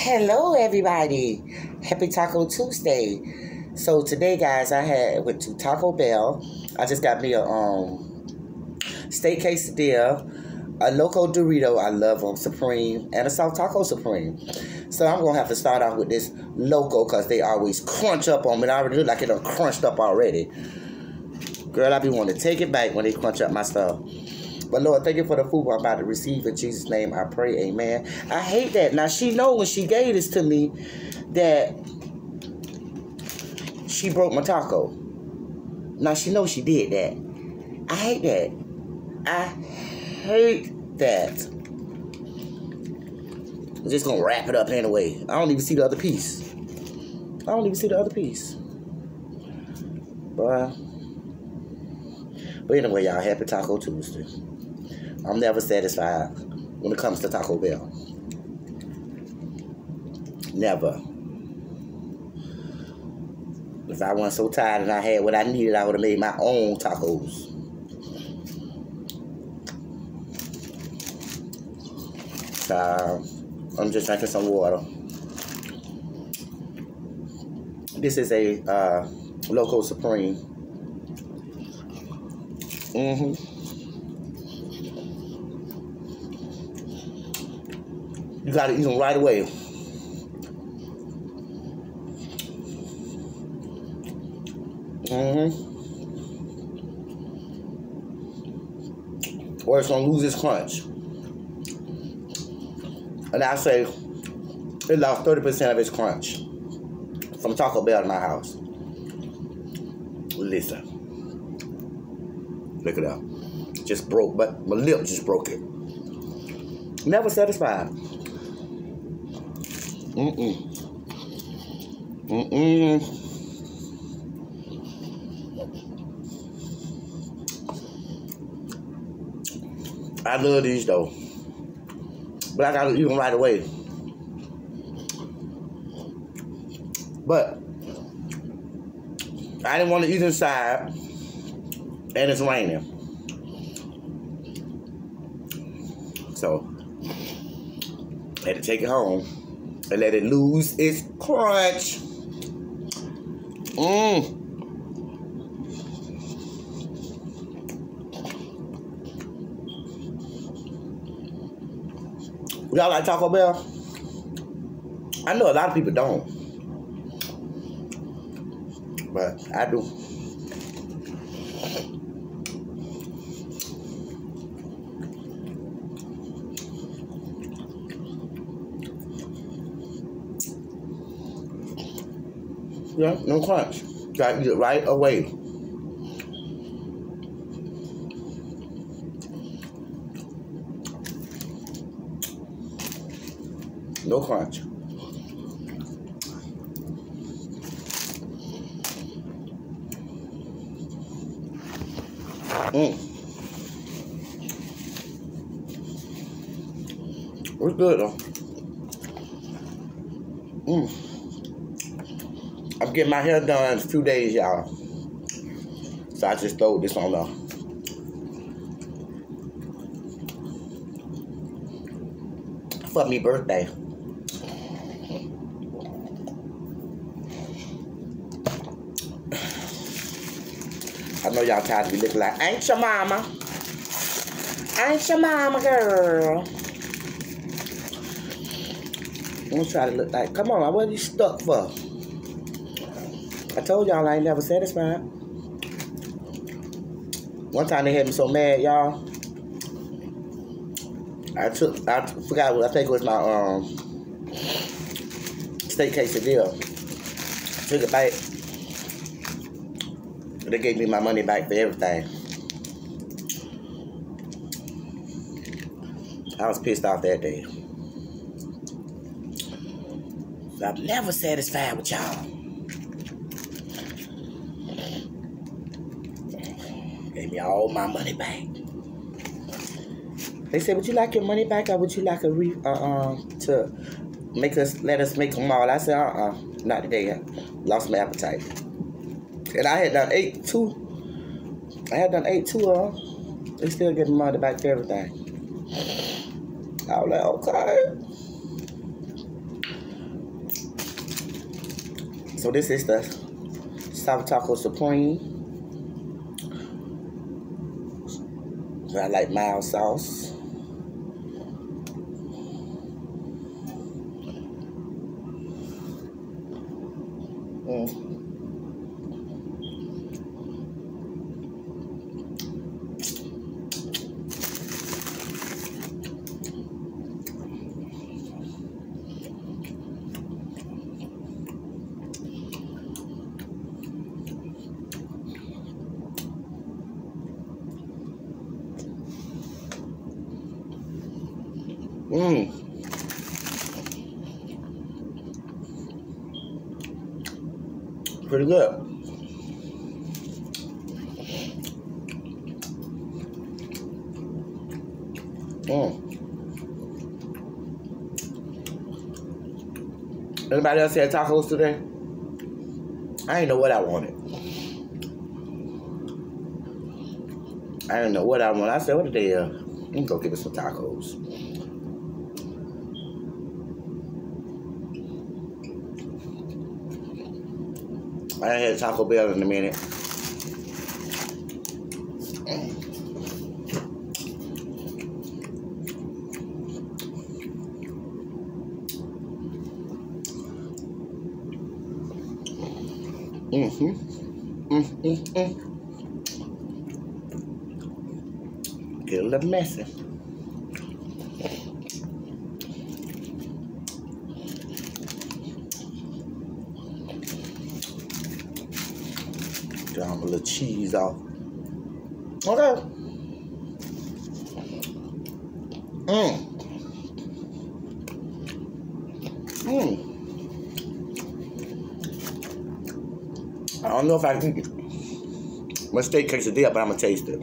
Hello, everybody. Happy Taco Tuesday. So today, guys, went to Taco Bell. I just got me a steak quesadilla, a Loco Dorito. I love them, Supreme, and a soft taco Supreme. So I'm gonna have to start off with this Loco because they always crunch up on me. I already look like it done crunched up already. Girl, I be wanting to take it back when they crunch up my stuff. But Lord, thank you for the food I'm about to receive. In Jesus' name, I pray, amen. I hate that. Now, she know when she gave this to me that she broke my taco. Now, she knows she did that. I hate that. I hate that. I'm just going to wrap it up anyway. I don't even see the other piece. But anyway, y'all, happy Taco Tuesday. I'm never satisfied when it comes to Taco Bell. Never. If I wasn't so tired and I had what I needed, I would have made my own tacos. I'm just drinking some water. This is a Loco Supreme. You gotta eat them right away. Or it's gonna lose its crunch. And I say it lost 30% of its crunch from Taco Bell in my house. Listen. Look it up. Just broke, but my lip just broke it. Never satisfied. I love these though. But I gotta eat them right away. But I didn't want to eat inside. And it's raining. So I had to take it home and let it lose its crunch. Y'all like Taco Bell? I know a lot of people don't. But I do. Yeah, no crunch. Gotta eat it right away. No crunch. It's good though. I'm getting my hair done in 2 days, y'all. So I just throw this on for me birthday. I know y'all tired of me looking like, ain't your mama? Ain't your mama, girl? I'm gonna try to look like, come on, what are you stuck for? I told y'all I ain't never satisfied. One time they had me so mad, y'all. I forgot what I think it was my steak quesadilla. Took it back. They gave me my money back for everything. I was pissed off that day. So I'm never satisfied with y'all. Gave me all my money back. They said, would you like your money back or would you like to let us make them all? I said, not today. I lost my appetite. And I had done ate two of them. They still getting money back for everything. I was like, okay. So this is the Soft Taco Supreme. I like mild sauce. Pretty good. Anybody else had tacos today? I didn't know what I wanted. I didn't know what I wanted. I said, what did they Let me go get me some tacos. I ain't had Taco Bell in a minute. Get a little messy. Drop a little cheese off. Okay. I don't know if I can my steak quesadilla, but I'm gonna taste it.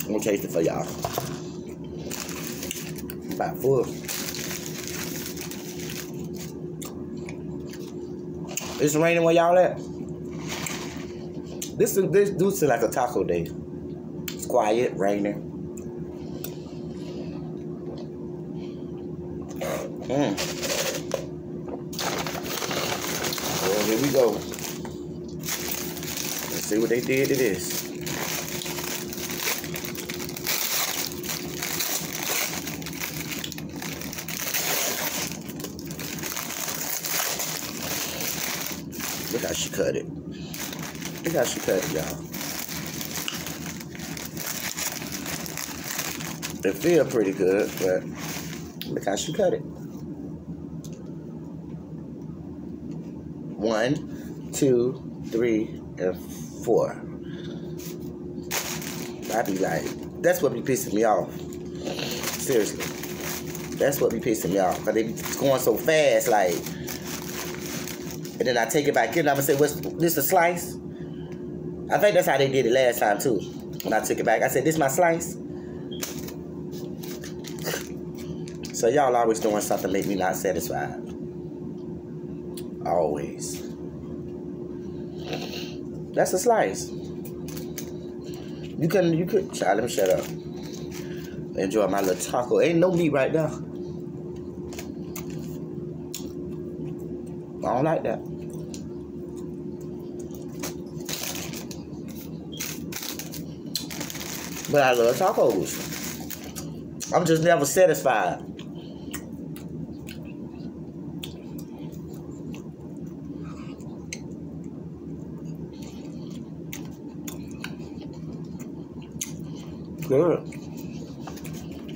I'm gonna taste it for y'all. I'm about full. It's raining where y'all at? This do seem like a taco day. It's quiet, raining. Well, here we go. Let's see what they did to this. Look how she cut it. Look how she cut it, y'all. It feel pretty good, but look how she cut it. 1, 2, 3, and 4. I be like, that's what be pissing me off. Seriously. That's what be pissing me off. Because they be going so fast, like. And then I take it back in and I'm going to say, what's this a slice? I think that's how they did it last time too. When I took it back, I said, this my slice? So y'all always doing something to make me not satisfied. Always. That's a slice. You could, child, let me shut up. Enjoy my little taco. Ain't no meat right there. I don't like that. But I love tacos. I'm just never satisfied. Good.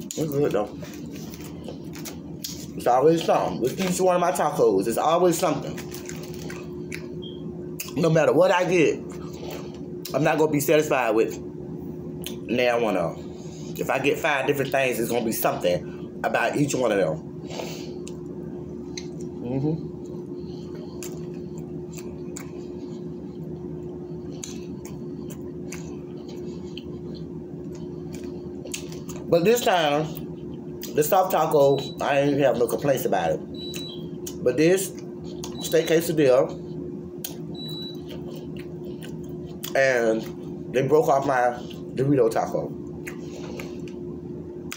It's good though. It's always something. With each one of my tacos, it's always something. No matter what I get, I'm not gonna be satisfied with. Now I wanna. If I get 5 different things, it's gonna be something about each one of them. But this time, the soft taco, I ain't have no complaints about it. But this steak quesadilla, and they broke off my Dorito taco.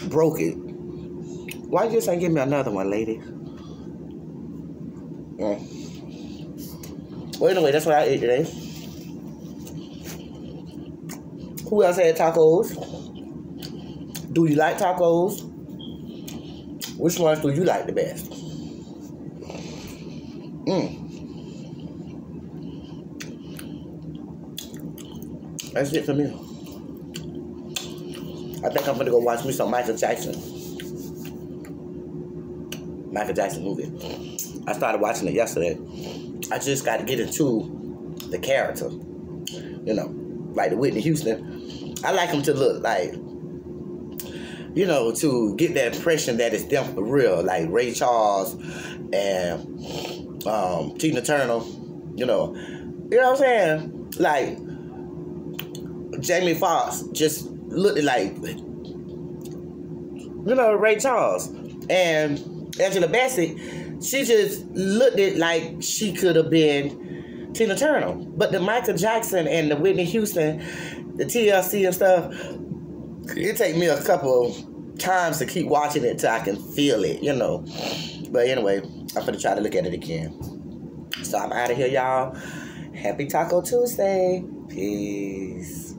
Broke it. Why you just ain't give me another one, lady? Well, anyway, that's what I ate today. Who else had tacos? Do you like tacos? Which ones do you like the best? That's it for me. I think I'm gonna go watch me some Michael Jackson movie. I started watching it yesterday. I just got to get into the character. You know, like the Whitney Houston. I like him to look like, you know, to get that impression that it's them for real. Like Ray Charles and Tina Turner. You know what I'm saying? Like Jamie Foxx just looked like, you know, Ray Charles. And Angela Bassett, she just looked it like she could have been Tina Turner. But the Michael Jackson and the Whitney Houston, the TLC and stuff, it take me a couple times to keep watching it till I can feel it, you know. But anyway, I'm gonna try to look at it again. So I'm out of here, y'all. Happy Taco Tuesday. Peace.